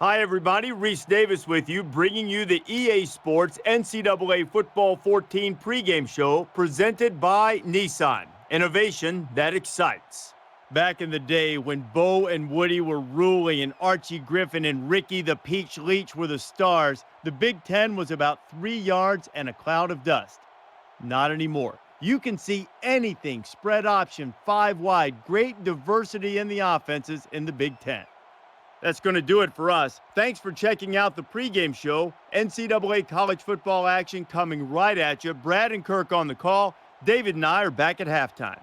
Hi, everybody. Reese Davis with you, bringing you the EA Sports NCAA Football 14 pregame show presented by Nissan. Innovation that excites. Back in the day when Bo and Woody were ruling and Archie Griffin and Ricky the Peach Leach were the stars, the Big Ten was about 3 yards and a cloud of dust. Not anymore. You can see anything, spread option, 5 wide, great diversity in the offenses in the Big Ten. That's going to do it for us. Thanks for checking out the pregame show. NCAA college football action coming right at you. Brad and Kirk on the call. David and I are back at halftime.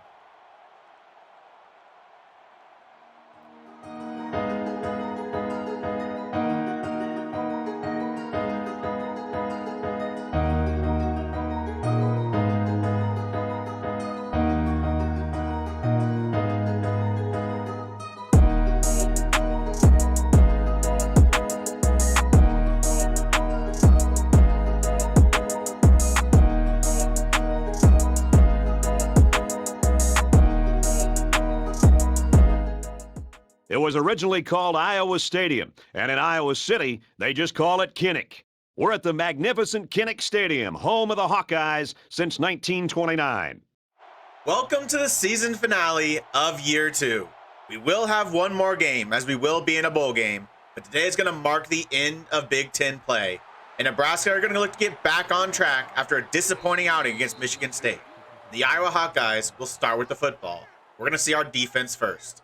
It was originally called Iowa Stadium, and in Iowa City, they just call it Kinnick. We're at the magnificent Kinnick Stadium, home of the Hawkeyes since 1929. Welcome to the season finale of Year 2. We will have one more game, as we will be in a bowl game, but today is going to mark the end of Big Ten play, and Nebraska are going to look to get back on track after a disappointing outing against Michigan State. The Iowa Hawkeyes will start with the football. We're going to see our defense first.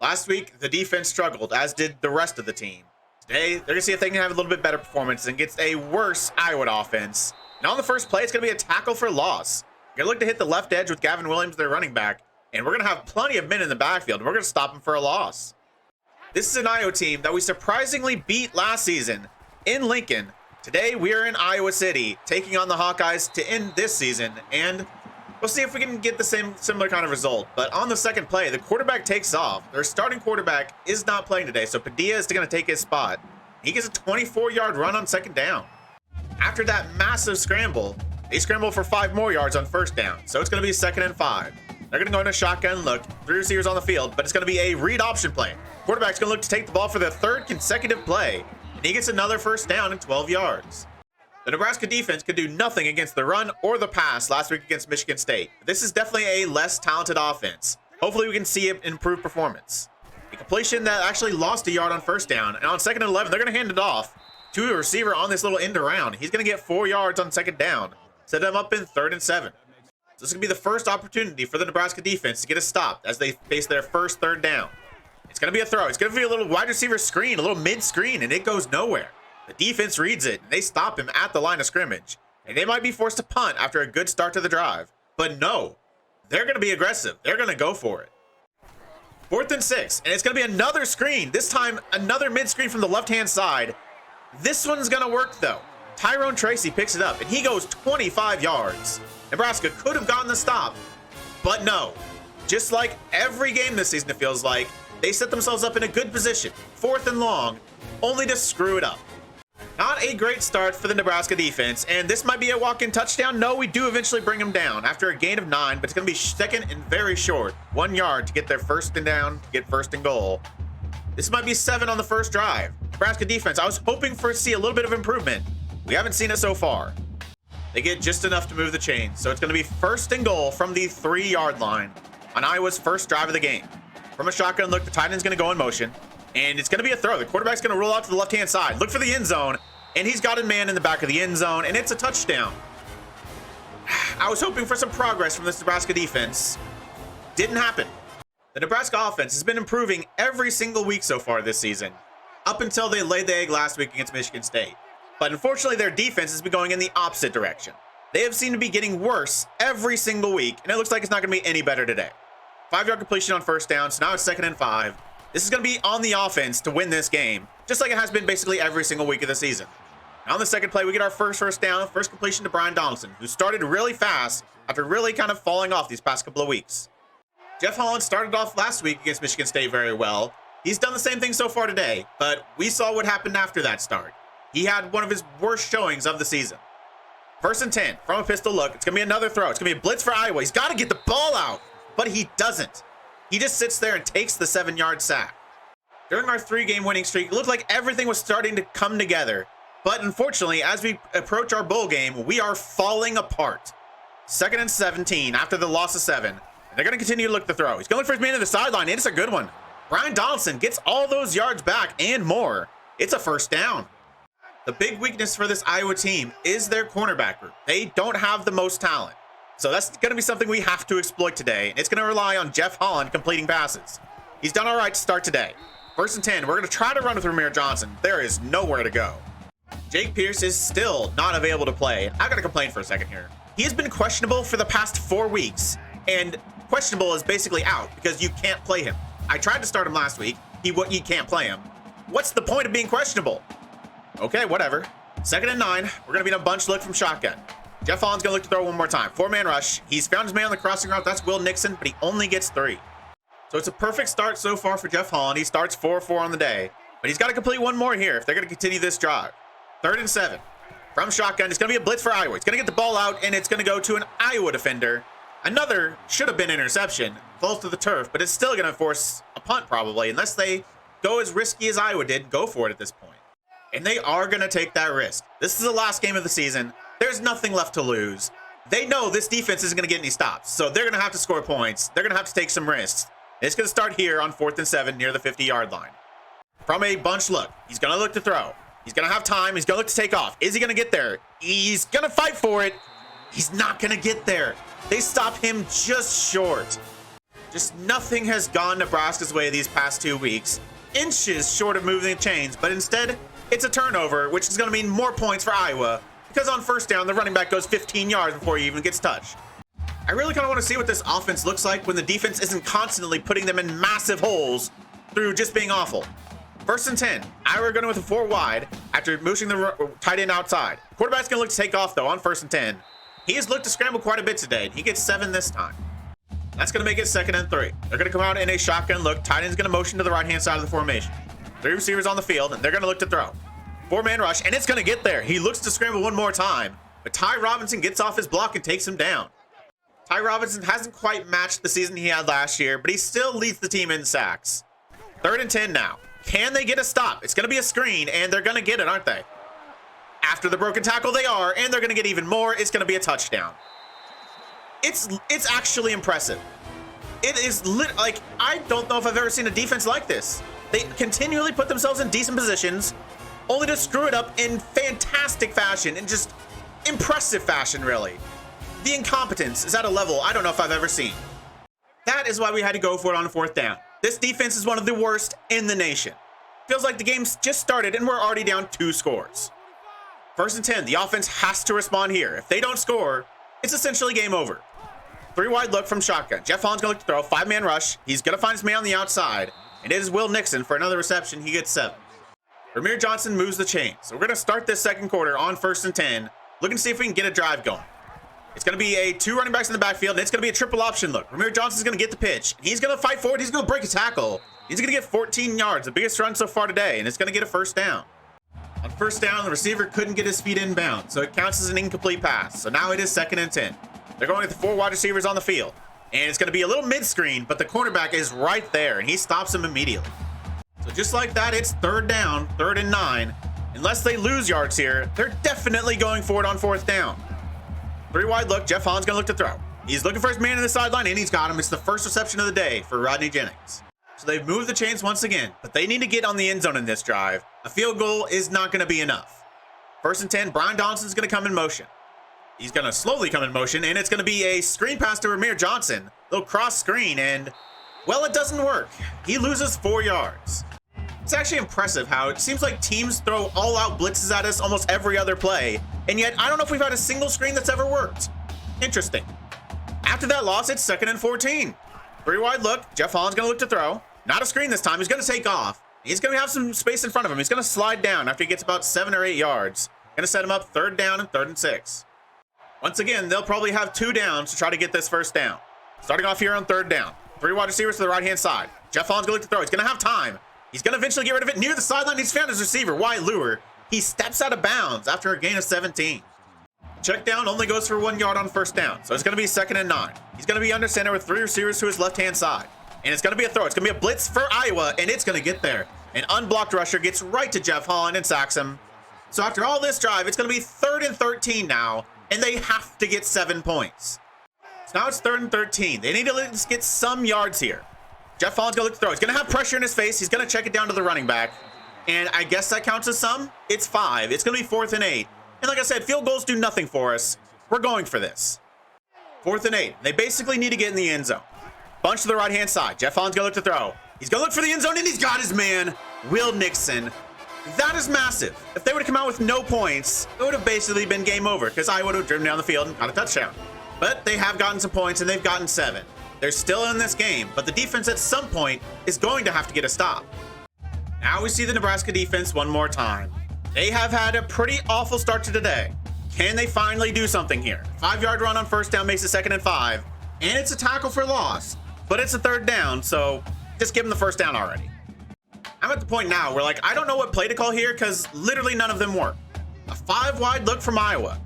Last week, the defense struggled, as did the rest of the team. Today, they're going to see if they can have a little bit better performance against a worse Iowa offense. And on the first play, it's going to be a tackle for loss. You're going to look to hit the left edge with Gavin Williams, their running back, and we're going to have plenty of men in the backfield, and we're going to stop him for a loss. This is an Iowa team that we surprisingly beat last season in Lincoln. Today, we are in Iowa City, taking on the Hawkeyes to end this season, and we'll see if we can get the similar kind of result. But on the second play, the quarterback takes off. Their starting quarterback is not playing today, so Padilla is going to take his spot. He gets a 24-yard run on second down. After that massive scramble, they scramble for 5 more yards on first down, so it's going to be 2nd and 5. They're going to go in a shotgun look, 3 receivers on the field, but it's going to be a read option play. Quarterback's going to look to take the ball for the 3rd consecutive play, and he gets another first down and 12 yards. The Nebraska defense could do nothing against the run or the pass last week against Michigan State. This is definitely a less talented offense. Hopefully we can see an improved performance. A completion that actually lost a yard on first down, and on 2nd and 11, they're going to hand it off to a receiver on this little end around. He's going to get 4 yards on second down, set them up in 3rd and 7. So this is going to be the first opportunity for the Nebraska defense to get a stop as they face their first 3rd down. It's going to be a throw. It's going to be a little wide receiver screen, a little mid-screen, and it goes nowhere. The defense reads it, and they stop him at the line of scrimmage. And they might be forced to punt after a good start to the drive. But no, they're going to be aggressive. They're going to go for it. 4th and 6, and it's going to be another screen. This time, another mid-screen from the left-hand side. This one's going to work, though. Tyrone Tracy picks it up, and he goes 25 yards. Nebraska could have gotten the stop, but no. Just like every game this season, it feels like, they set themselves up in a good position, 4th and long, only to screw it up. Not a great start for the Nebraska defense, and this might be a walk-in touchdown. No, we do eventually bring them down after a gain of 9, but it's going to be 2nd and very short. 1 yard to get their 1st and down, to get 1st and goal. This might be 7 on the first drive. Nebraska defense, I was hoping to see a little bit of improvement. We haven't seen it so far. They get just enough to move the chains, so it's going to be 1st and goal from the 3-yard line on Iowa's first drive of the game. From a shotgun look, the tight end's going to go in motion. And it's going to be a throw. The quarterback's going to roll out to the left-hand side. Look for the end zone. And he's got a man in the back of the end zone. And it's a touchdown. I was hoping for some progress from this Nebraska defense. Didn't happen. The Nebraska offense has been improving every single week so far this season. Up until they laid the egg last week against Michigan State. But unfortunately, their defense has been going in the opposite direction. They have seemed to be getting worse every single week. And it looks like it's not going to be any better today. 5-yard completion on first down. So now it's 2nd and 5. This is going to be on the offense to win this game, just like it has been basically every single week of the season. Now on the second play, we get our first down, first completion to Brian Donaldson, who started really fast after really kind of falling off these past couple of weeks. Jeff Holland started off last week against Michigan State very well. He's done the same thing so far today, but we saw what happened after that start. He had one of his worst showings of the season. 1st and 10, from a pistol look. It's going to be another throw. It's going to be a blitz for Iowa. He's got to get the ball out, but he doesn't. He just sits there and takes the 7-yard sack. During our 3-game winning streak, it looked like everything was starting to come together. But unfortunately, as we approach our bowl game, we are falling apart. 2nd and 17 after the loss of 7. And they're going to continue to look to throw. He's going to look for his man to the sideline, and it's a good one. Brian Donaldson gets all those yards back and more. It's a first down. The big weakness for this Iowa team is their cornerback group. They don't have the most talent. So that's going to be something we have to exploit today. It's going to rely on Jeff Holland completing passes. He's done all right to start today. 1st and 10. We're going to try to run with Rahmir Johnson. There is nowhere to go. Jake Pierce is still not available to play. I got to complain for a second here. He has been questionable for the past 4 weeks. And questionable is basically out because you can't play him. I tried to start him last week. He can't play him. What's the point of being questionable? Okay, whatever. 2nd and 9. We're going to be in a bunch look from shotgun. Jeff Holland's going to look to throw one more time. 4-man rush. He's found his man on the crossing route. That's Will Nixon, but he only gets 3. So it's a perfect start so far for Jeff Holland. He starts 4-4 on the day, but he's got to complete one more here if they're going to continue this drive. 3rd and 7. From shotgun, it's going to be a blitz for Iowa. He's going to get the ball out, and it's going to go to an Iowa defender. Another should have been interception, close to the turf, but it's still going to force a punt probably, unless they go as risky as Iowa did, go for it at this point. And they are going to take that risk. This is the last game of the season. There's nothing left to lose. They know this defense isn't going to get any stops, so they're going to have to score points. They're going to have to take some risks. And it's going to start here on 4th and 7 near the 50-yard line. From a bunch look, he's going to look to throw. He's going to have time. He's going to look to take off. Is he going to get there? He's going to fight for it. He's not going to get there. They stop him just short. Just nothing has gone Nebraska's way these past 2 weeks. Inches short of moving the chains, but instead, it's a turnover, which is going to mean more points for Iowa, because on 1st down, the running back goes 15 yards before he even gets touched. I really kind of want to see what this offense looks like when the defense isn't constantly putting them in massive holes through just being awful. 1st and 10. Iowa going with a 4 wide after motioning the tight end outside. Quarterback's going to look to take off, though, on 1st and 10. He has looked to scramble quite a bit today. He gets 7 this time. That's going to make it 2nd and 3. They're going to come out in a shotgun look. Tight end's going to motion to the right-hand side of the formation. 3 receivers on the field, and they're going to look to throw. 4-man rush, and it's going to get there. He looks to scramble one more time, but Ty Robinson gets off his block and takes him down. Ty Robinson hasn't quite matched the season he had last year, but he still leads the team in sacks. 3rd and 10 now. Can they get a stop? It's going to be a screen, and they're going to get it, aren't they? After the broken tackle, they are, and they're going to get even more. It's going to be a touchdown. It's actually impressive. It is like, I don't know if I've ever seen a defense like this. They continually put themselves in decent positions, only to screw it up in fantastic fashion, in just impressive fashion, really. The incompetence is at a level I don't know if I've ever seen. That is why we had to go for it on 4th down. This defense is one of the worst in the nation. Feels like the game's just started and we're already down 2 scores. 1st and 10, the offense has to respond here. If they don't score, it's essentially game over. 3 wide look from shotgun. Jeff Holland's going to throw, 5-man rush. He's going to find his man on the outside. And it is Will Nixon for another reception. He gets 7. Rahmir Johnson moves the chain. So we're going to start this 2nd quarter on 1st and 10, looking to see if we can get a drive going. It's going to be a 2 running backs in the backfield, and it's going to be a triple option look. Rahmir Johnson's going to get the pitch. He's going to fight for it. He's going to break a tackle. He's going to get 14 yards, the biggest run so far today, and it's going to get a 1st down. On 1st down, the receiver couldn't get his feet inbound, so it counts as an incomplete pass. So now it is 2nd and 10. They're going with the 4 wide receivers on the field, and it's going to be a little mid-screen, but the cornerback is right there, and he stops him immediately. So just like that, it's 3rd down, 3rd and 9. Unless they lose yards here, they're definitely going for it on 4th down. 3 wide look. Jeff Holland's going to look to throw. He's looking for his man in the sideline, and he's got him. It's the first reception of the day for Rodney Jennings. So they've moved the chains once again, but they need to get on the end zone in this drive. A field goal is not going to be enough. 1st and 10, Brian Donaldson's going to come in motion. He's going to slowly come in motion, and it's going to be a screen pass to Rahmir Johnson. Little cross screen, and, well, it doesn't work. He loses 4 yards. It's actually impressive how it seems like teams throw all-out blitzes at us almost every other play, and yet I don't know if we've had a single screen that's ever worked. Interesting. After that loss, it's 2nd and 14. 3 wide look. Jeff Holland's going to look to throw. Not a screen this time. He's going to take off. He's going to have some space in front of him. He's going to slide down after he gets about 7 or 8 yards. Going to set him up 3rd down and 3rd and 6. Once again, they'll probably have 2 downs to try to get this 1st down. Starting off here on 3rd down. 3 wide receivers to the right-hand side. Jeff Holland's going to look to throw. He's going to have time. He's going to eventually get rid of it near the sideline. He's found his receiver, Wyatt Lure. He steps out of bounds after a gain of 17. Check down only goes for 1 yard on 1st down, so it's going to be 2nd and 9. He's going to be under center with 3 receivers to his left-hand side. And it's going to be a throw. It's going to be a blitz for Iowa, and it's going to get there. An unblocked rusher gets right to Jeff Holland and sacks him. So after all this drive, it's going to be 3rd and 13 now, and they have to get 7 points. So now it's 3rd and 13. They need to at least get some yards here. Jeff Holland's going to look to throw. He's going to have pressure in his face. He's going to check it down to the running back. And I guess that counts as some. It's 5. It's going to be 4th and 8. And like I said, field goals do nothing for us. We're going for this. 4th and 8. They basically need to get in the end zone. Bunch to the right-hand side. Jeff Holland's going to look to throw. He's going to look for the end zone, and he's got his man, Will Nixon. That is massive. If they would have come out with no points, it would have basically been game over because I would have driven down the field and got a touchdown. But they have gotten some points, and they've gotten 7. They're still in this game, but the defense at some point is going to have to get a stop. Now we see the Nebraska defense one more time. They have had a pretty awful start to today. Can they finally do something here? 5-yard run on first down makes it 2nd and 5, and it's a tackle for loss, but it's a 3rd down, so just give them the first down already. I'm at the point now where, like, I don't know what play to call here because literally none of them work. A 5-wide look from Iowa.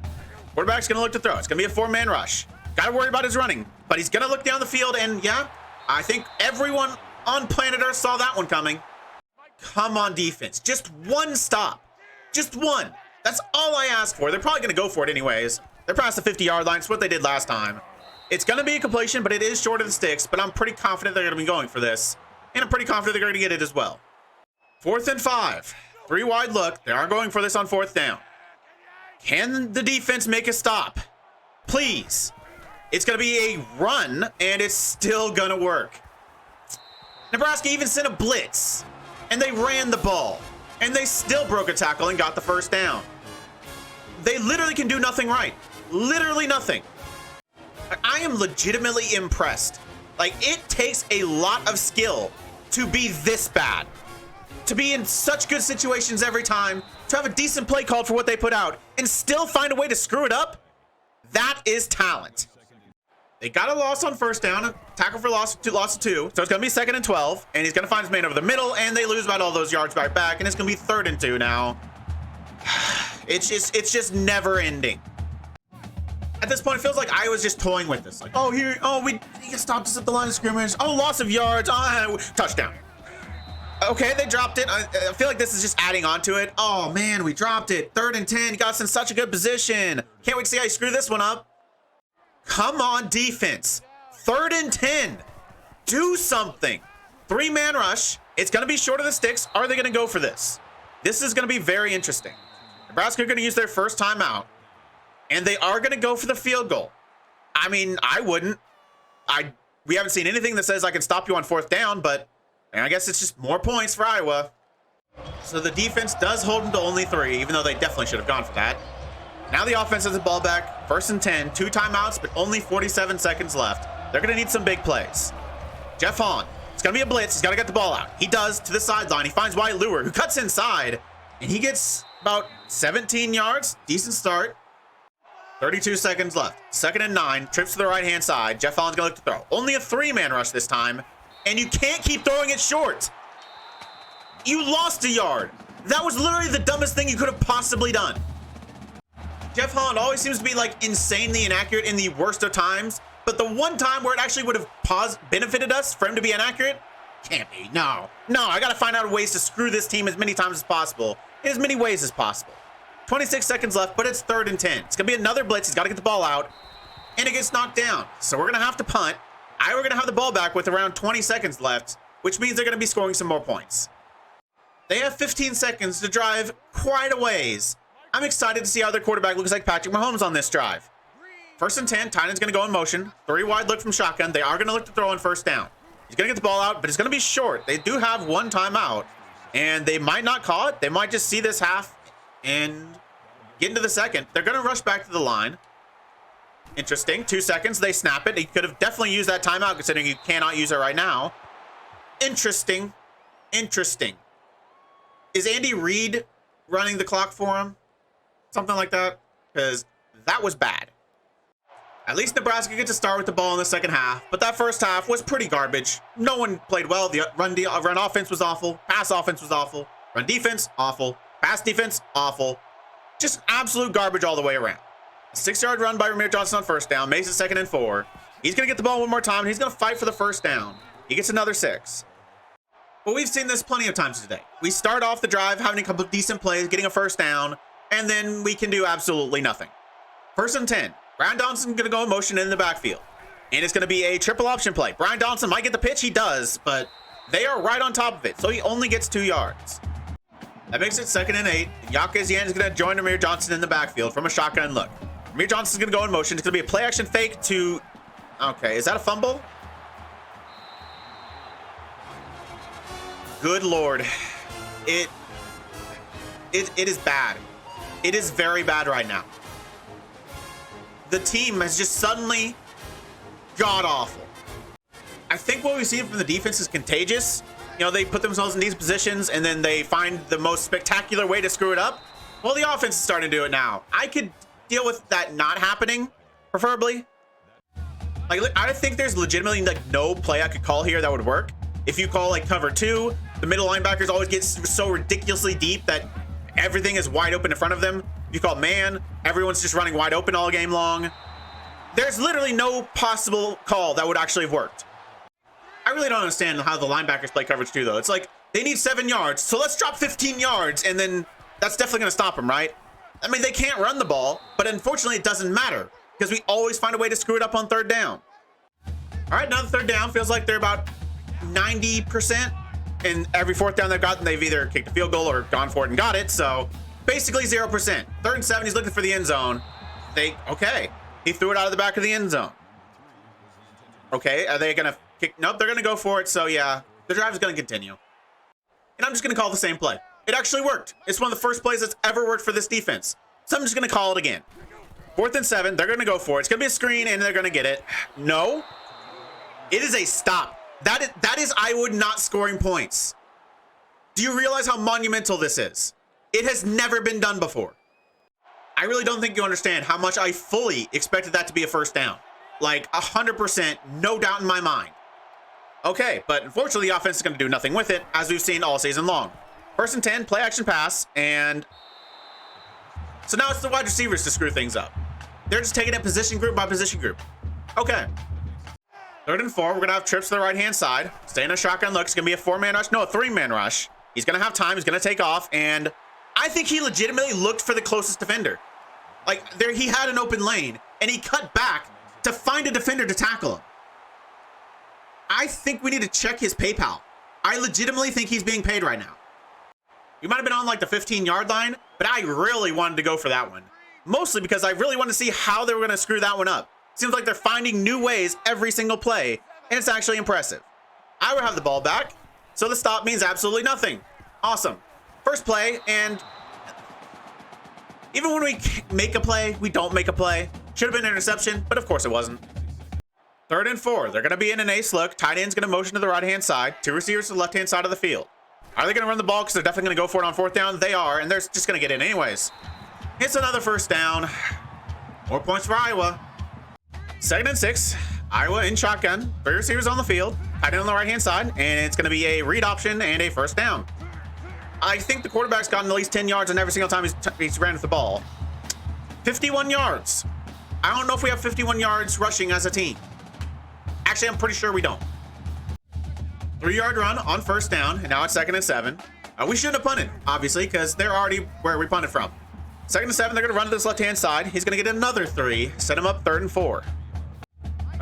Quarterback's going to look to throw. It's going to be a 4-man rush. Got to worry about his running, but he's going to look down the field, and yeah, I think everyone on planet Earth saw that one coming. Come on, defense. Just one stop. Just one. That's all I ask for. They're probably going to go for it anyways. They're past the 50-yard line. It's what they did last time. It's going to be a completion, but it is short of the sticks, but I'm pretty confident they're going to be going for this, and I'm pretty confident they're going to get it as well. 4th and 5. 3-wide look. They are going for this on 4th down. Can the defense make a stop? Please. It's going to be a run, and it's still going to work. Nebraska even sent a blitz, and they ran the ball, and they still broke a tackle and got the first down. They literally can do nothing right. Literally nothing. I am legitimately impressed. Like, it takes a lot of skill to be this bad. To be in such good situations every time, to have a decent play called for what they put out, and still find a way to screw it up, that is talent. They got a loss on first down, a tackle for loss of 2, so it's going to be 2nd and 12, and he's going to find his man over the middle, and they lose about all those yards right back, and it's going to be 3rd and 2 now. It's just never ending. At this point, it feels like I was just toying with this. Like, oh, he stopped us at the line of scrimmage. Oh, loss of yards. Touchdown. Okay, they dropped it. I feel like this is just adding on to it. Oh, man, we dropped it. 3rd and 10. Got us in such a good position. Can't wait to see how you screw this one up. Come on, defense. 3rd and 10. Do something. 3-man rush. It's going to be short of the sticks. Are they going to go for this? This is going to be very interesting. Nebraska are going to use their first timeout, and they are going to go for the field goal. I mean, I wouldn't. We haven't seen anything that says I can stop you on 4th down, but I guess it's just more points for Iowa. So the defense does hold them to only 3, even though they definitely should have gone for that. Now the offense has the ball back. 1st and 10, 2 timeouts, but only 47 seconds left. They're going to need some big plays. Jeff Holland, it's going to be a blitz. He's got to get the ball out. He does to the sideline. He finds Wyatt Luer, who cuts inside, and he gets about 17 yards. Decent start. 32 seconds left. 2nd and 9, trips to the right-hand side. Jeff Holland's going to look to throw. Only a 3-man rush this time, and you can't keep throwing it short. You lost a yard. That was literally the dumbest thing you could have possibly done. Jeff Holland always seems to be like insanely inaccurate in the worst of times, but the one time where it actually would have benefited us for him to be inaccurate, can't be. No, I got to find out ways to screw this team as many times as possible, in as many ways as possible. 26 seconds left, but it's 3rd and 10. It's going to be another blitz. He's got to get the ball out, and it gets knocked down. So we're going to have to punt. We're going to have the ball back with around 20 seconds left, which means they're going to be scoring some more points. They have 15 seconds to drive quite a ways. I'm excited to see how their quarterback looks like Patrick Mahomes on this drive. 1st and 10, Tynan's going to go in motion. 3-wide look from shotgun. They are going to look to throw on 1st down. He's going to get the ball out, but it's going to be short. They do have 1 timeout, and they might not call it. They might just see this half and get into the 2nd. They're going to rush back to the line. Interesting. 2 seconds. They snap it. He could have definitely used that timeout, considering you cannot use it right now. Interesting. Is Andy Reid running the clock for him? Something like that, because that was bad. At least Nebraska gets to start with the ball in the 2nd half, but that 1st half was pretty garbage. No one played well. The run offense was awful. Pass offense was awful. Run defense, awful. Pass defense, awful. Just absolute garbage all the way around. A 6-yard run by Ramir Johnson on 1st down. Makes it 2nd and 4. He's going to get the ball one more time, and he's going to fight for the 1st down. He gets another 6. But we've seen this plenty of times today. We start off the drive having a couple of decent plays, getting a first down, and then we can do absolutely nothing. 1st and 10. Brian Donson's going to go in motion in the backfield. And it's going to be a triple option play. Brian Donson might get the pitch. He does, but they are right on top of it. So he only gets 2 yards. That makes it 2nd and 8. Yaquez Yan is going to join Amir Johnson in the backfield from a shotgun look. Amir Johnson's going to go in motion. It's going to be a play action fake to... Okay, is that a fumble? Good Lord. It is bad. It is very bad right now. The team has just suddenly god awful. I think what we've seen from the defense is contagious. You know, they put themselves in these positions and then they find the most spectacular way to screw it up. Well, the offense is starting to do it now. I could deal with that not happening, preferably. Like, I think there's legitimately like no play I could call here that would work. If you call like cover 2, the middle linebackers always get so ridiculously deep that everything is wide open in front of them. If you call man, everyone's just running wide open all game long. There's literally no possible call that would actually have worked. I really don't understand how the linebackers play coverage 2 though. It's like they need 7 yards, so let's drop 15 yards and then that's definitely going to stop them, right? I mean, they can't run the ball, but unfortunately it doesn't matter because we always find a way to screw it up on 3rd down. All right, now the 3rd down feels like they're about 90%. And every 4th down they've gotten, they've either kicked a field goal or gone for it and got it. So basically 0%. 3rd and 7, he's looking for the end zone. Okay. He threw it out of the back of the end zone. Okay, are they going to kick? Nope, they're going to go for it. So yeah, the drive is going to continue. And I'm just going to call the same play. It actually worked. It's one of the first plays that's ever worked for this defense. So I'm just going to call it again. 4th and 7, they're going to go for it. It's going to be a screen and they're going to get it. No, it is a stop. That is Iowa not scoring points. Do you realize how monumental this is? It has never been done before. I really don't think you understand how much I fully expected that to be a 1st down. Like 100%, no doubt in my mind. Okay, but unfortunately the offense is going to do nothing with it, as we've seen all season long. 1st and 10, play action pass, and so now it's the wide receivers to screw things up. They're just taking it position group by position group. Okay. 3rd and 4, we're going to have trips to the right-hand side. Stay in a shotgun look. It's going to be a 4-man rush. No, a 3-man rush. He's going to have time. He's going to take off. And I think he legitimately looked for the closest defender. Like, there, he had an open lane, and he cut back to find a defender to tackle him. I think we need to check his PayPal. I legitimately think he's being paid right now. We might have been on, like, the 15-yard line, but I really wanted to go for that one. Mostly because I really wanted to see how they were going to screw that one up. Seems like they're finding new ways every single play, and it's actually impressive. I would have the ball back, so the stop means absolutely nothing. Awesome. First play, and even when we make a play, we don't make a play. Should have been an interception, but of course it wasn't. 3rd and 4. They're going to be in an ace look. Tight end's going to motion to the right-hand side. 2 receivers to the left-hand side of the field. Are they going to run the ball because they're definitely going to go for it on 4th down? They are, and they're just going to get in anyways. It's another 1st down. More points for Iowa. 2nd and 6, Iowa in shotgun, 3 receivers on the field, tight end on the right-hand side, and it's going to be a read option and a 1st down. I think the quarterback's gotten at least 10 yards on every single time he's ran with the ball. 51 yards. I don't know if we have 51 yards rushing as a team. Actually, I'm pretty sure we don't. 3-yard run on 1st down, and now it's 2nd and 7. We shouldn't have punted, obviously, because they're already where we punted from. 2nd and 7, they're going to run to this left-hand side. He's going to get another 3, set him up 3rd and 4.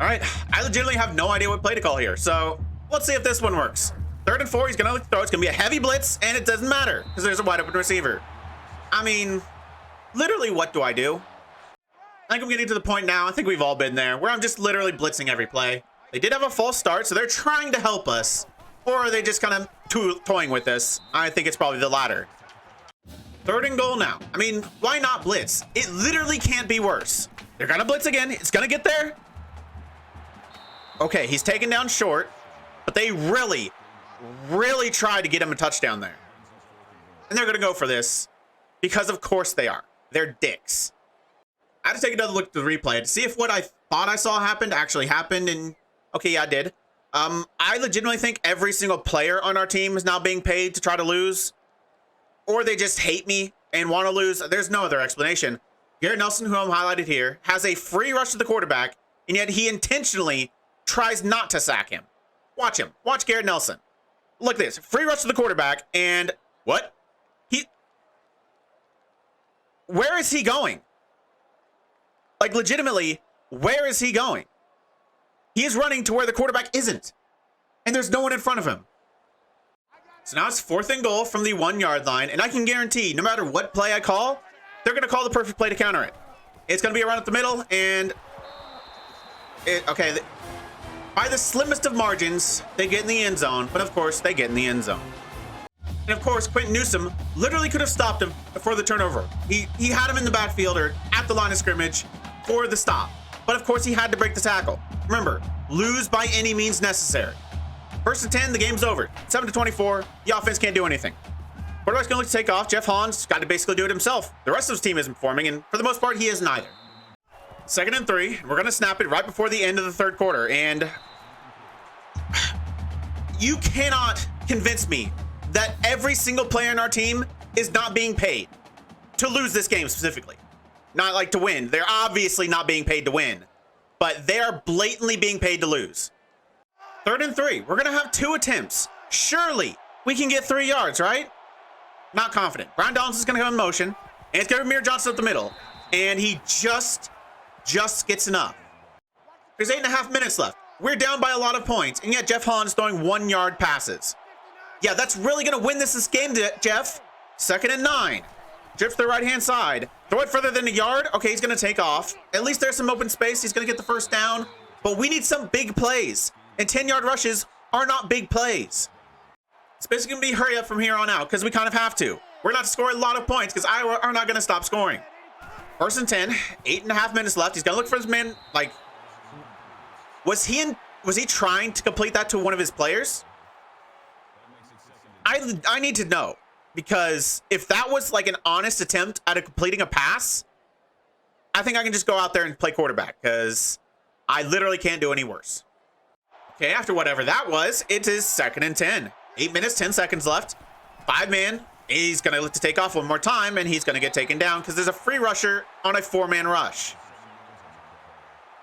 All right, I legitimately have no idea what play to call here, so let's see if this one works. 3rd and 4, he's going to throw. It's going to be a heavy blitz, and it doesn't matter because there's a wide open receiver. I mean, literally, what do I do? I think I'm getting to the point now, I think we've all been there, where I'm just literally blitzing every play. They did have a false start, so they're trying to help us, or are they just kind of toying with us? I think it's probably the latter. 3rd and goal now. I mean, why not blitz? It literally can't be worse. They're going to blitz again. It's going to get there. Okay, he's taken down short, but they really tried to get him a touchdown there. And they're going to go for this because, of course, they are. They're dicks. I had to take another look at the replay to see if what I thought I saw happened actually happened. And, okay, yeah, I did. I legitimately think every single player on our team is now being paid to try to lose. Or they just hate me and want to lose. There's no other explanation. Garrett Nelson, who I'm highlighted here, has a free rush to the quarterback, and yet he intentionally tries not to sack him. Watch him. Watch Garrett Nelson. Look at this. Free rush to the quarterback, and what? Where is he going? Like, legitimately, where is he going? He is running to where the quarterback isn't, and there's no one in front of him. So now it's 4th and goal from the 1-yard line, and I can guarantee no matter what play I call, they're going to call the perfect play to counter it. It's going to be a run up the middle, and by the slimmest of margins, they get in the end zone, but of course, they get in the end zone. And of course, Quentin Newsom literally could have stopped him before the turnover. He had him in the backfield or at the line of scrimmage for the stop. But of course, he had to break the tackle. Remember, lose by any means necessary. 1st and 10, the game's over. 7-24, the offense can't do anything. Quarterback's gonna look to take off. Jeff Holland's got to basically do it himself. The rest of his team isn't performing, and for the most part, he isn't either. 2nd and 3, we're gonna snap it right before the end of the 3rd quarter, and you cannot convince me that every single player in our team is not being paid to lose this game specifically. Not like to win. They're obviously not being paid to win, but they are blatantly being paid to lose. 3rd and 3, we're gonna have 2 attempts. Surely we can get 3 yards, right? Not confident. Brian Donaldson's gonna come in motion, and it's gonna be Amir Johnson up the middle, and he just gets enough. There's 8.5 minutes left. We're down by a lot of points, and yet Jeff Holland's throwing 1-yard passes. Yeah, that's really going to win this game, Jeff. 2nd and 9. Drips to the right-hand side. Throw it further than a yard. Okay, he's going to take off. At least there's some open space. He's going to get the 1st down. But we need some big plays. And 10-yard rushes are not big plays. It's basically going to be hurry up from here on out because we kind of have to. We're not scoring a lot of points because Iowa are not going to stop scoring. 1st and 10. 8.5 minutes left. He's going to look for his man. Like, was he trying to complete that to one of his players? I need to know, because if that was like an honest attempt at completing a pass, I think I can just go out there and play quarterback because I literally can't do any worse. Okay, after whatever that was, it is 2nd and 10. 8 minutes, 10 seconds left. 5-man. He's going to look to take off one more time, and he's going to get taken down because there's a free rusher on a 4-man rush.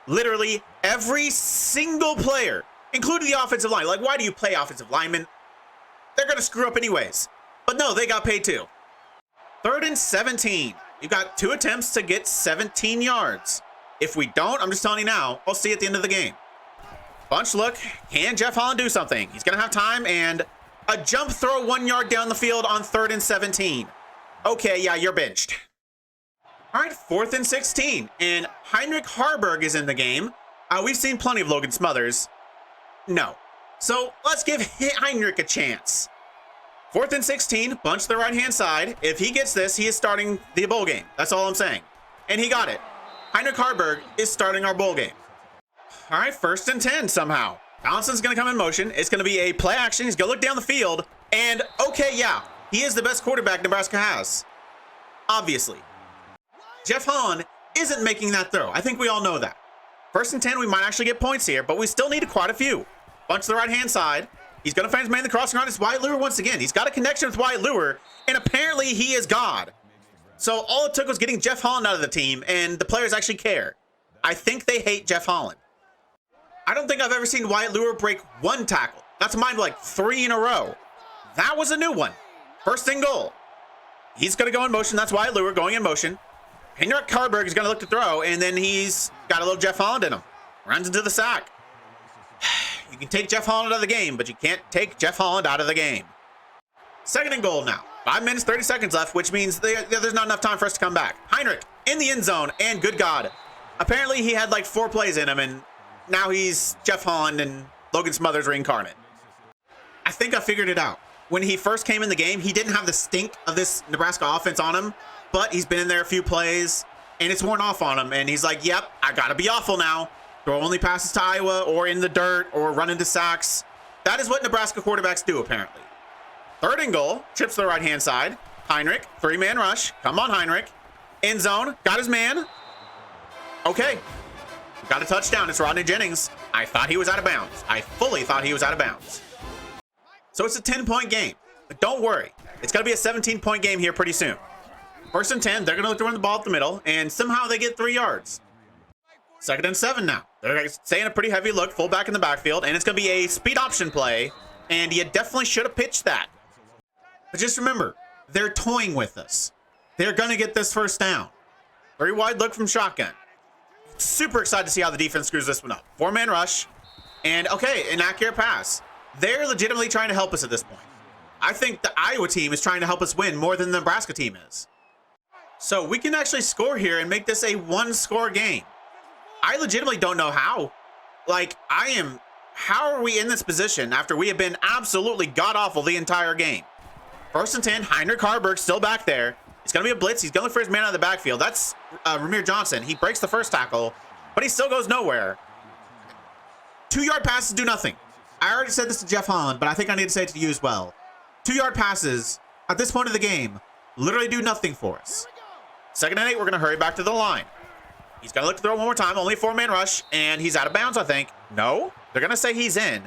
Literally every single player, including the offensive line. Like, why do you play offensive linemen? They're going to screw up anyways. But no, they got paid too. 3rd and 17. You've got 2 attempts to get 17 yards. If we don't, I'm just telling you now, I'll see you at the end of the game. Bunch look. Can Jeff Holland do something? He's going to have time, and a jump throw 1 yard down the field on 3rd and 17. Okay, yeah, you're benched. All right, 4th and 16. And Heinrich Harburg is in the game. We've seen plenty of Logan Smothers. No. So let's give Heinrich a chance. 4th and 16, bunch to the right-hand side. If he gets this, he is starting the bowl game. That's all I'm saying. And he got it. Heinrich Harburg is starting our bowl game. All right, 1st and 10 somehow. Allison's going to come in motion. It's going to be a play action. He's going to look down the field. And, okay, yeah, he is the best quarterback Nebraska has. Obviously. Jeff Holland isn't making that throw. I think we all know that. 1st and 10, we might actually get points here, but we still need quite a few. Bunch to the right-hand side. He's going to find his man in the crossing route. It's Wyatt Lure once again. He's got a connection with Wyatt Lure, and apparently he is God. So all it took was getting Jeff Holland out of the team, and the players actually care. I think they hate Jeff Holland. I don't think I've ever seen Wyatt Lure break 1 tackle. That's mine like 3 in a row. That was a new one. 1st and goal. He's going to go in motion. That's Wyatt Lure going in motion. Heinrich Harburg is going to look to throw, and then he's got a little Jeff Holland in him. Runs into the sack. You can take Jeff Holland out of the game, but you can't take Jeff Holland out of the game. 2nd and goal now. 5 minutes, 30 seconds left, which means there's not enough time for us to come back. Heinrich in the end zone, and good God. Apparently he had like 4 plays in him, and now he's Jeff Holland and Logan Smothers reincarnate. I think I figured it out. When he first came in the game, he didn't have the stink of this Nebraska offense on him, but he's been in there a few plays, and it's worn off on him, and he's like, yep, I gotta be awful now. Throw only passes to Iowa, or in the dirt, or run into sacks. That is what Nebraska quarterbacks do, apparently. 3rd and goal, trips to the right-hand side. Heinrich, 3-man rush. Come on, Heinrich. End zone, got his man. Okay. Got a touchdown. It's Rodney Jennings. I thought he was out of bounds. I fully thought he was out of bounds. So it's a 10-point game. But don't worry. It's going to be a 17-point game here pretty soon. 1st and 10, they're going to look to run the ball up the middle, and somehow they get 3 yards. 2nd and 7 now. They're staying a pretty heavy look, fullback in the backfield, and it's going to be a speed option play. and you definitely should have pitched that. But just remember, they're toying with us. They're going to get this first down. Very wide look from shotgun. Super excited to see how the defense screws this one up. 4-man rush. And, okay, an accurate pass. They're legitimately trying to help us at this point. I think the Iowa team is trying to help us win more than the Nebraska team is. So we can actually score here and make this a one-score game. I legitimately don't know how. Like, how are we in this position after we have been absolutely god-awful the entire game? 1st and 10, Heinrich Harburg still back there. It's going to be a blitz. He's going to look for his man out of the backfield. That's Ramir Johnson. He breaks the first tackle, but he still goes nowhere. 2-yard passes do nothing. I already said this to Jeff Holland, but I think I need to say it to you as well. 2-yard passes at this point of the game literally do nothing for us. 2nd and 8, we're going to hurry back to the line. He's going to look to throw one more time. Only a 4-man rush, and he's out of bounds, I think. No, they're going to say he's in.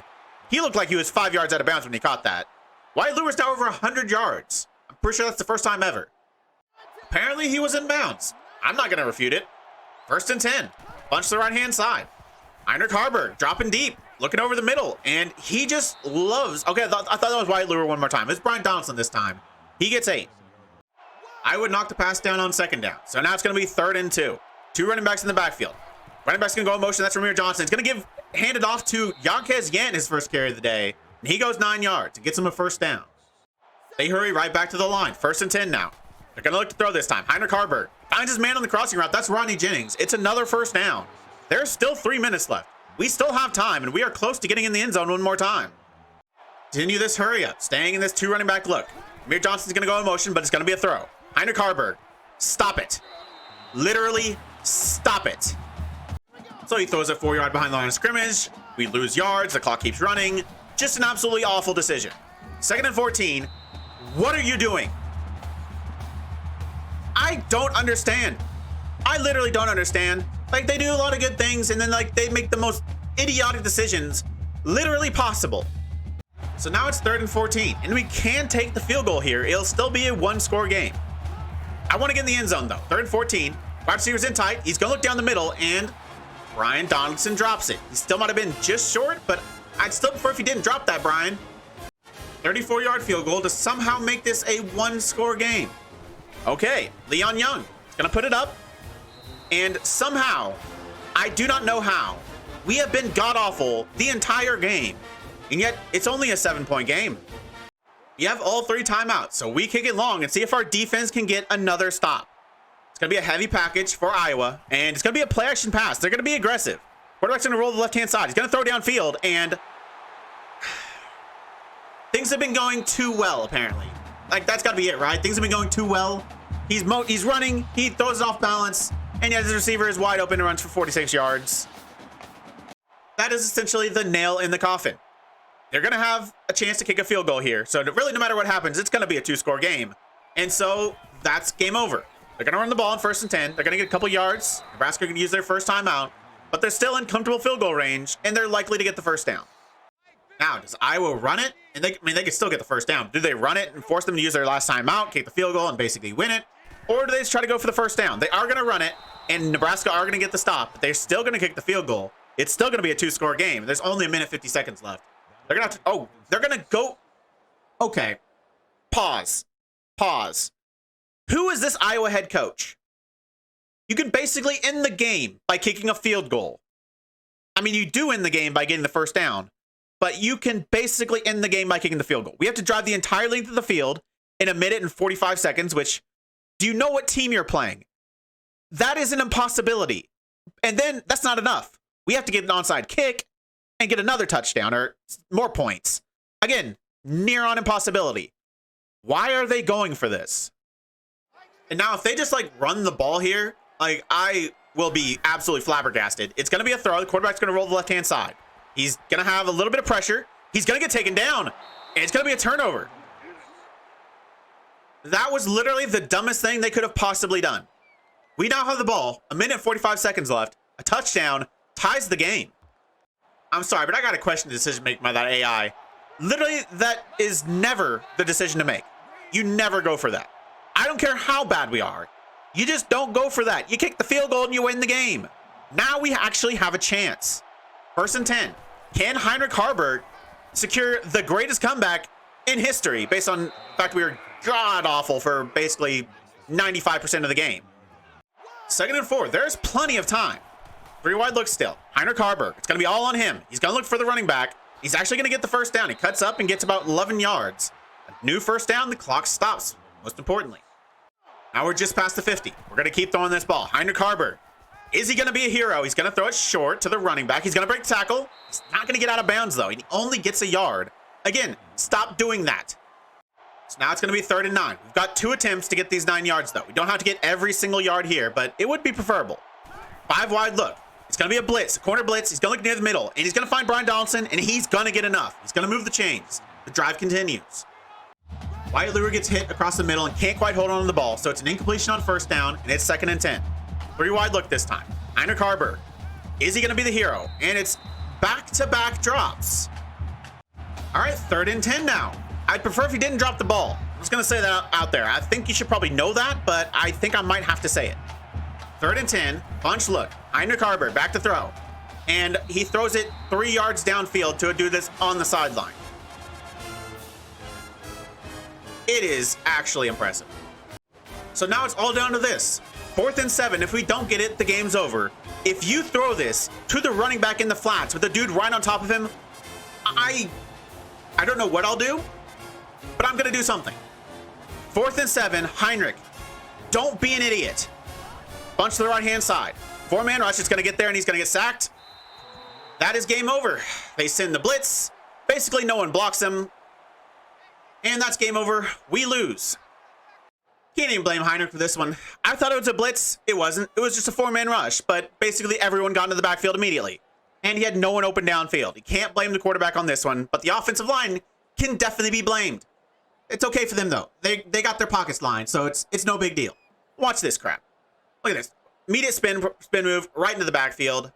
He looked like he was 5 yards out of bounds when he caught that. Wyatt Luer's now over 100 yards. I'm pretty sure that's the first time ever. Apparently, he was in bounds. I'm not going to refute it. 1st and 10. Bunch to the right-hand side. Heinrich Harburg dropping deep, looking over the middle, and he just loves... Okay, I thought that was Wyatt Luer one more time. It's Brian Donaldson this time. He gets 8. I would knock the pass down on 2nd down. So now it's going to be 3rd and 2. 2 running backs in the backfield. Running back's going to go in motion. That's Ramir Johnson. It's going to hand it off to Yanquez Yant, his first carry of the day. And he goes 9 yards and gets him a 1st down. They hurry right back to the line. 1st and 10 now. They're going to look to throw this time. Heinrich Harburg finds his man on the crossing route. That's Rodney Jennings. It's another 1st down. There's still 3 minutes left. We still have time, and we are close to getting in the end zone one more time. Continue this hurry up, staying in this 2 running back look. Ramir Johnson's going to go in motion, but it's going to be a throw. Heinrich Harburg, stop it. Literally, stop it. So he throws it 4 yards behind the line of scrimmage. We lose yards. The clock keeps running. Just an absolutely awful decision. 2nd and 14. What are you doing? I don't understand. I literally don't understand. Like, they do a lot of good things, and then, like, they make the most idiotic decisions literally possible. So now it's 3rd and 14, and we can take the field goal here. It'll still be a 1-score game. I want to get in the end zone, though. 3rd and 14. Wide receiver's in tight. He's going to look down the middle, and Brian Donaldson drops it. He still might have been just short, but I'd still prefer if he didn't drop that, Brian. 34-yard field goal to somehow make this a 1-score game. Okay, Leon Young is going to put it up. And somehow, I do not know how, we have been god-awful the entire game. And yet, it's only a 7-point game. You have all 3 timeouts, so we kick it long and see if our defense can get another stop. It's going to be a heavy package for Iowa, and it's going to be a play-action pass. They're going to be aggressive. Quarterback's going to roll to the left-hand side. He's going to throw downfield, and things have been going too well, apparently. Like, that's got to be it, right? Things have been going too well. He's running. He throws it off balance. And yet his receiver is wide open and runs for 46 yards. That is essentially the nail in the coffin. They're going to have a chance to kick a field goal here. So really, no matter what happens, it's going to be a 2-score game. And so that's game over. They're going to run the ball on 1st and 10. They're going to get a couple yards. Nebraska can use their first timeout. But they're still in comfortable field goal range, and they're likely to get the 1st down. Now, does Iowa run it? And they can still get the 1st down. Do they run it and force them to use their last timeout, kick the field goal, and basically win it? Or do they just try to go for the 1st down? They are going to run it, and Nebraska are going to get the stop, but they're still going to kick the field goal. It's still going to be a 2-score game. There's only 1 minute 50 seconds left. They're going to have to... Oh, they're going to go... Okay. Pause. Who is this Iowa head coach? You can basically end the game by kicking a field goal. I mean, you do end the game by getting the 1st down, but you can basically end the game by kicking the field goal. We have to drive the entire length of the field in 1 minute and 45 seconds, which... Do you know what team you're playing? That is an impossibility. And then that's not enough. We have to get an onside kick and get another touchdown or more points. Again, near on impossibility. Why are they going for this? And now if they just like run the ball here, like I will be absolutely flabbergasted. It's going to be a throw. The quarterback's going to roll the left-hand side. He's going to have a little bit of pressure. He's going to get taken down. And it's going to be a turnover. That was literally the dumbest thing they could have possibly done. We now have the ball, 1 minute and 45 seconds left. A touchdown ties the game. I'm sorry, but I got to question the decision making by that AI. Literally, that is never the decision to make. You never go for that. I don't care how bad we are. You just don't go for that. You kick the field goal and you win the game. Now we actually have a chance. 1st and 10. Can Heinrich Harburg secure the greatest comeback in history based on the fact we were god-awful for basically 95% of the game. 2nd and 4. There's plenty of time. 3 wide look still. Heinrich Harburg. It's going to be all on him. He's going to look for the running back. He's actually going to get the first down. He cuts up and gets about 11 yards. A new first down. The clock stops, most importantly. Now we're just past the 50. We're going to keep throwing this ball. Heinrich Harburg. Is he going to be a hero? He's going to throw it short to the running back. He's going to break the tackle. He's not going to get out of bounds, though. He only gets a yard. Again, stop doing that. So now it's going to be 3rd and 9. We've got 2 attempts to get these 9 yards, though. We don't have to get every single yard here, but it would be preferable. 5 wide look. It's going to be a blitz, a corner blitz. He's going to look near the middle, and he's going to find Brian Donaldson, and he's going to get enough. He's going to move the chains. The drive continues. Wyatt Lure gets hit across the middle and can't quite hold on to the ball, so it's an incompletion on 1st down, and it's 2nd and 10. 3 wide look this time. Heinrich Harburg. Is he going to be the hero? And it's back-to-back drops. All right, 3rd and 10 now. I'd prefer if he didn't drop the ball. I'm just going to say that out there. I think you should probably know that, but I think I might have to say it. 3rd and 10, bunch look. Heinrich Harburg back to throw. And he throws it 3 yards downfield to a dude that's on the sideline. It is actually impressive. So now it's all down to this. 4th and 7. If we don't get it, the game's over. If you throw this to the running back in the flats with the dude right on top of him, I don't know what I'll do, but I'm going to do something. 4th and 7, Heinrich. Don't be an idiot. Bunch to the right-hand side. 4-man rush is going to get there, and he's going to get sacked. That is game over. They send the blitz. Basically, no one blocks them. And that's game over. We lose. Can't even blame Heinrich for this one. I thought it was a blitz. It wasn't. It was just a 4-man rush, but basically everyone got into the backfield immediately. And he had no one open downfield. You can't blame the quarterback on this one, but the offensive line can definitely be blamed. It's okay for them, though. They got their pockets lined, so it's no big deal. Watch this crap. Look at this. Immediate spin move right into the backfield.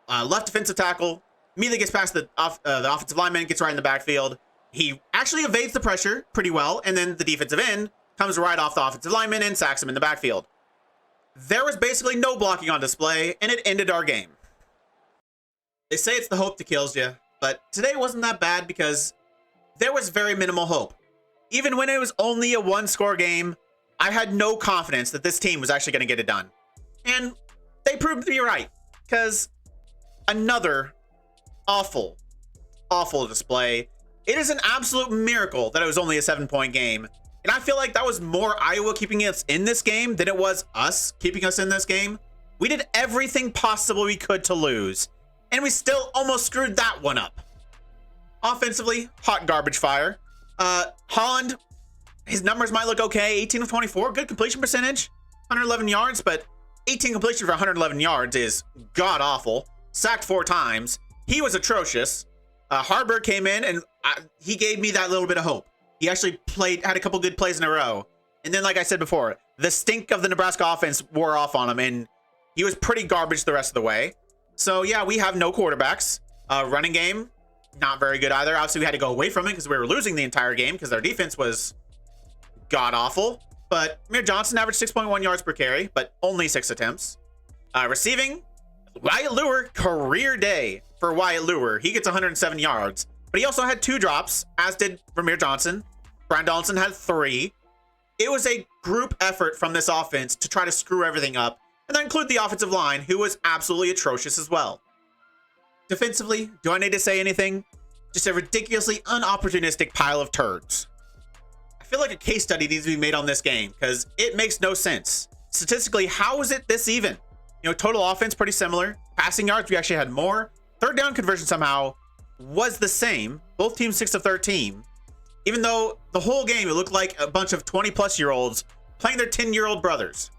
Left defensive tackle. Immediately gets past the offensive lineman, gets right in the backfield. He actually evades the pressure pretty well, and then the defensive end comes right off the offensive lineman and sacks him in the backfield. There was basically no blocking on display, and it ended our game. They say it's the hope that kills you, but today wasn't that bad because there was very minimal hope. Even when it was only a 1-score game, I had no confidence that this team was actually going to get it done. And they proved to be right, because another awful, awful display. It is an absolute miracle that it was only a 7-point game. And I feel like that was more Iowa keeping us in this game than it was us keeping us in this game. We did everything possible we could to lose, and we still almost screwed that one up. Offensively, hot garbage fire. Holland, his numbers might look okay. 18 of 24, good completion percentage, 111 yards, but 18 completion for 111 yards is god-awful. Sacked 4 times. He was atrocious. Harburg came in, and he gave me that little bit of hope. He actually had a couple good plays in a row. And then, like I said before, the stink of the Nebraska offense wore off on him, and he was pretty garbage the rest of the way. So, yeah, we have no quarterbacks. Running game, not very good either. Obviously, we had to go away from it because we were losing the entire game because our defense was god-awful. But Amir Johnson averaged 6.1 yards per carry, but only 6 attempts. Receiving, Wyatt Lure, career day for Wyatt Lure. He gets 107 yards. But he also had 2 drops, as did Ramir Johnson. Brian Donaldson had 3. It was a group effort from this offense to try to screw everything up, and that include the offensive line, who was absolutely atrocious as well. Defensively, do I need to say anything? Just a ridiculously unopportunistic pile of turds. I feel like a case study needs to be made on this game, because it makes no sense. Statistically, how is it this even? You know, total offense pretty similar. Passing yards, we actually had more. 3rd down conversion somehow was the same. Both teams 6 of 13. Even though the whole game, it looked like a bunch of 20-plus-year-olds playing their 10-year-old brothers.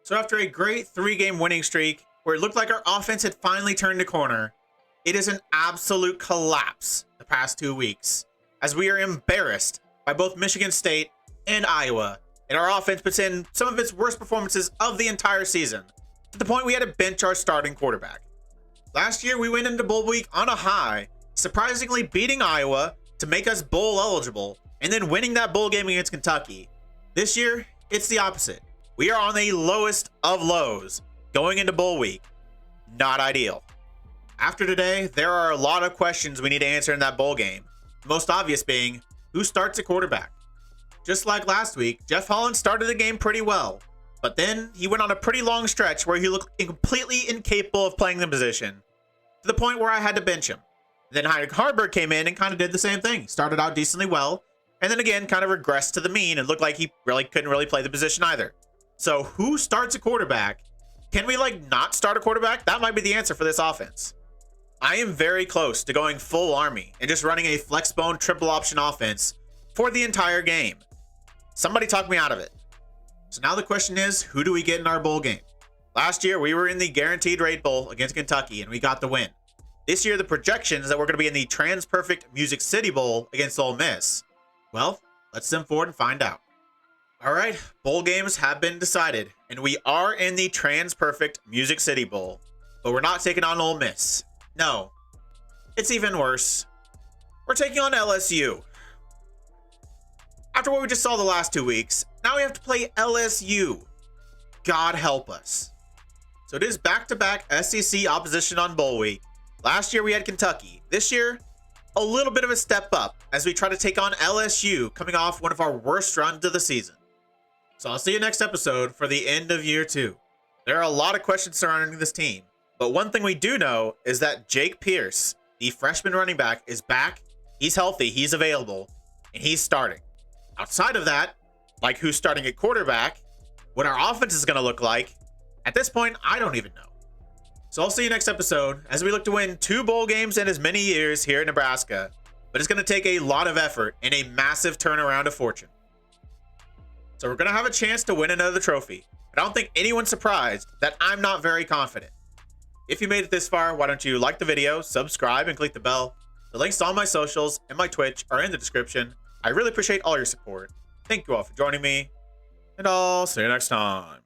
So after a great 3-game winning streak, where it looked like our offense had finally turned a corner, it is an absolute collapse the past 2 weeks, as we are embarrassed by both Michigan State and Iowa, and our offense puts in some of its worst performances of the entire season, to the point we had to bench our starting quarterback. Last year, we went into bowl week on a high, surprisingly beating Iowa to make us bowl eligible, and then winning that bowl game against Kentucky. This year, it's the opposite. We are on the lowest of lows going into bowl week. Not ideal. After today, there are a lot of questions we need to answer in that bowl game. The most obvious being, who starts at quarterback? Just like last week, Jeff Holland started the game pretty well, but then he went on a pretty long stretch where he looked completely incapable of playing the position, to the point where I had to bench him. Then Heinrich Haarberg came in and kind of did the same thing. Started out decently well, and then again kind of regressed to the mean and looked like he really couldn't really play the position either. So who starts a quarterback? Can we not start a quarterback? That might be the answer for this offense. I am very close to going full army and just running a flex bone triple option offense for the entire game. Somebody talk me out of it. So now the question is, who do we get in our bowl game? Last year, we were in the Guaranteed Rate Bowl against Kentucky, and we got the win. This year, the projection is that we're going to be in the Trans-Perfect Music City Bowl against Ole Miss. Well, let's sim forward and find out. All right, bowl games have been decided, and we are in the Trans-Perfect Music City Bowl, but we're not taking on Ole Miss. No, it's even worse. We're taking on LSU. After what we just saw the last 2 weeks, now we have to play LSU. God help us. So it is back-to-back SEC opposition on bowl week. Last year we had Kentucky. This year, a little bit of a step up as we try to take on LSU, coming off one of our worst runs of the season. So I'll see you next episode for the end of year 2. There are a lot of questions surrounding this team, but one thing we do know is that Jake Pierce, the freshman running back, is back. He's healthy, he's available, and he's starting. Outside of that, like who's starting at quarterback, what our offense is going to look like, at this point, I don't even know. So I'll see you next episode as we look to win 2 bowl games in as many years here in Nebraska, but it's going to take a lot of effort and a massive turnaround of fortune. So we're going to have a chance to win another trophy. I don't think anyone's surprised that I'm not very confident. If you made it this far, why don't you like the video, subscribe, and click the bell. The links to all my socials and my Twitch are in the description. I really appreciate all your support. Thank you all for joining me, and I'll see you next time.